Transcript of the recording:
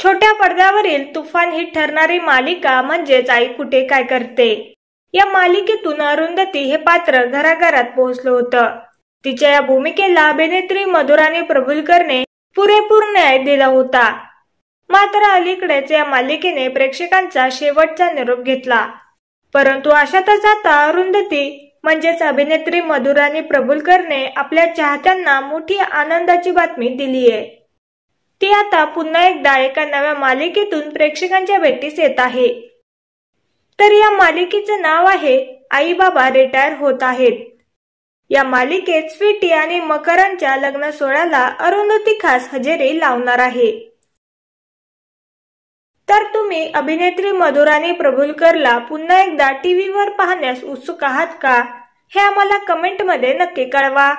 छोट्या पडद्यावरील तुफान हिट ठरणारी मालिका म्हणजेच आई कुठे काय करते। या मालिकेतून अरुंधती हे पात्र घराघरात पोहोचलं होतं। तिच्या या भूमिकेला अभिनेत्री मधुराणी प्रभुलकरने पुरेपूर न्याय दिला होता। मात्र अलीकडेच या मालिकेने प्रेक्षकांचा शेवटचा निरोप घेतला। परंतु अशातच आता अरुंधती म्हणजेच अभिनेत्री मधुराणी प्रभुलकरने आपल्या चाहत्यांना मोठी आनंदाची बातमी दिली आहे। ती आता पुन्हा एकदा एका नव्या मालिकेतून प्रेक्षकांच्या भेटीस येत आहे। तर या मालिकेचे नाव आहे आई बाबा रिटायर होत आहेत। या मालिकेत स्वीटी आणि मकरनच्या लग्न सोहळ्याला अरुंधती खास हजेरी लावणार आहे। तर तुम्ही अभिनेत्री मधुराणी प्रभुलकरला पुन्हा एकदा टीव्हीवर पाहण्यास उत्सुक आहात का? हे आम्हाला कमेंटमध्ये नक्की कळवा।